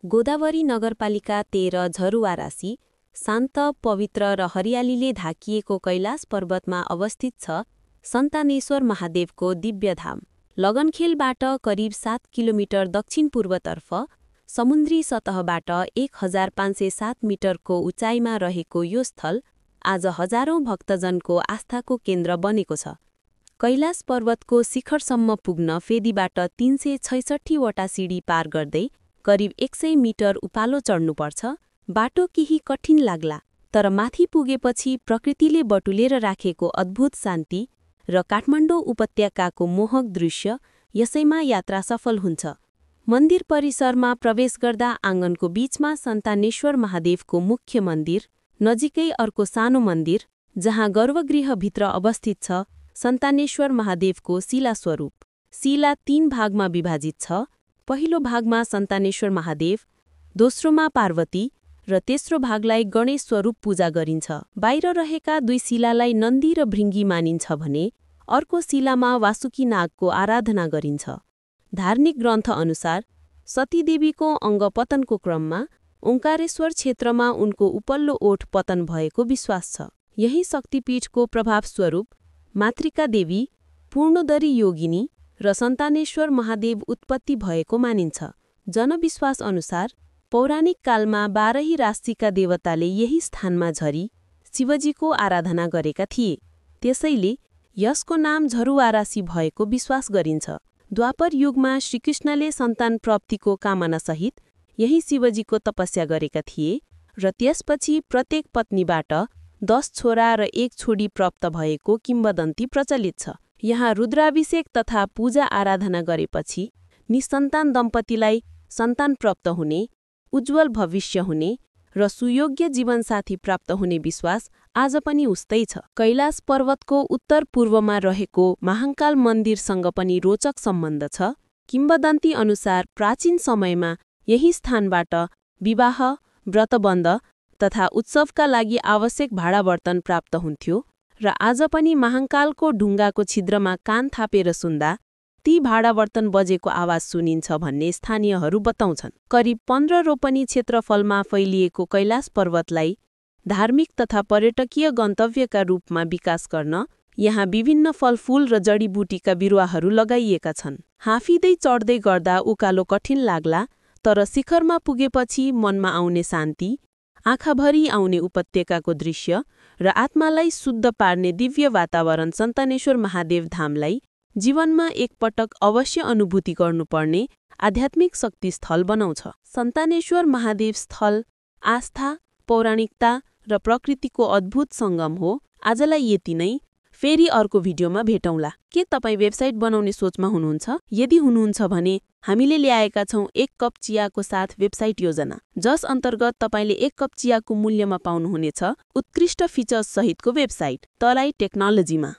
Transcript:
गोदावरी नगरपालिका 13 झरुवारासी शान्त, पवित्र र हरियालीले ढाकिएको कैलाश पर्वतमा अवस्थित छ सन्तानेश्वर महादेवको दिव्यधाम। लगनखेलबाट करिब 7 किलोमिटर दक्षिण-पूर्वतर्फ समुद्री सतहबाट 1507 मिटरको उचाइमा रहेको यो स्थल आज हजारौं भक्तजनको आस्थाको केन्द्र बनेको छ। कैलाश पर्वतको शिखरसम्म पुग्न फेदीबाट 366 वटा सिडी पार गर्दै करिब 100 मिटर उपालो चढ्नुपर्छ। बाटो केही कठिन लाग्ला, तर माथि पुगेपछि प्रकृतिले बटुलेर राखेको अद्भुत शान्ति र काठमाडौँ उपत्यकाको मोहक दृश्य, यसैमा यात्रा सफल हुन्छ। मन्दिर परिसरमा प्रवेश गर्दा आँगनको बीचमा सन्तानेश्वर महादेवको मुख्य मन्दिर, नजिकै अर्को सानो मन्दिर जहाँ गर्भगृहभित्र अवस्थित छ सन्तानेश्वर महादेवको शिला स्वरूप। शिला 3 भागमा विभाजित छ। पहिलो भागमा सन्तानेश्वर महादेव, दोस्रोमा पार्वती र तेस्रो भागलाई गणेश स्वरूप पूजा गरिन्छ। बाहिर रहेका 2 शिलालाई नन्दी र भृङ्गी मानिन्छ भने अर्को शिलामा वासुकी नागको आराधना गरिन्छ। धार्मिक ग्रन्थ अनुसार सतीदेवीको अङ्ग पतनको क्रममा ओंकारेश्वर क्षेत्रमा उनको उपल्लो ओठ पतन भएको विश्वास छ। यही शक्तिपीठको प्रभावस्वरूप मातृका देवी, पूर्णोदरी योगिनी र सन्तानेश्वर महादेव उत्पत्ति भएको मानिन्छ। जनविश्वास अनुसार पौराणिक कालमा 12 राशिका देवताले यही स्थानमा झरी शिवजीको आराधना गरेका थिए, त्यसैले यसको नाम झरुवारासी भएको विश्वास गरिन्छ। द्वापर युगमा श्रीकृष्णले सन्तान प्राप्तिको कामनासहित यही शिवजीको तपस्या गरेका थिए र त्यसपछि प्रत्येक पत्नीबाट 10 छोरा र 1 छोरी प्राप्त भएको किम्वदन्ती प्रचलित छ। यहाँ रुद्राभिषेक तथा पूजा आराधना गरेपछि निसन्तान दम्पतिलाई सन्तान प्राप्त हुने, उज्जवल भविष्य हुने र सुयोग्य जीवनसाथी प्राप्त हुने विश्वास आज पनि उस्तै छ। कैलाश पर्वतको उत्तर पूर्वमा रहेको महाकाल मन्दिरसँग पनि रोचक सम्बन्ध छ। किम्वदन्ती अनुसार प्राचीन समयमा यही स्थानबाट विवाह, व्रतबन्ध तथा उत्सवका लागि आवश्यक भाडाबर्तन प्राप्त हुन्थ्यो र आज पनि महाकालको ढुङ्गाको छिद्रमा कान थापेर सुन्दा ती भाडाबर्तन बजेको आवाज सुनिन्छ भन्ने स्थानीयहरू बताउँछन्। करिब 15 रोपनी क्षेत्रफलमा फैलिएको कैलाश पर्वतलाई धार्मिक तथा पर्यटकीय गन्तव्यका रूपमा विकास गर्न यहाँ विभिन्न फलफूल र जडीबुटीका बिरुवाहरू लगाइएका छन्। हाफिँदै चढ्दै गर्दा उकालो कठिन लाग्ला, तर शिखरमा पुगेपछि मनमा आउने शान्ति, आँखाभरि आउने उपत्यकाको दृश्य र आत्मालाई शुद्ध पार्ने दिव्य वातावरण सन्तानेश्वर महादेव धामलाई जीवनमा एकपटक अवश्य अनुभूति गर्नुपर्ने आध्यात्मिक शक्तिस्थल बनाउँछ। सन्तानेश्वर महादेव स्थल आस्था, पौराणिकता र प्रकृतिको अद्भुत सङ्गम हो। आजलाई यति नै। फेरि अर्को भिडियोमा भेटौँला। के तपाईँ वेबसाइट बनाउने सोचमा हुनुहुन्छ? यदि हुनुहुन्छ भने हामीले ल्याएका छौँ 1 कप चियाको साथ वेबसाइट योजना, जस अन्तर्गत तपाईँले 1 कप चियाको मूल्यमा पाउनुहुनेछ उत्कृष्ट फिचर्स सहितको वेबसाइट, तराई टेक्नोलोजीमा।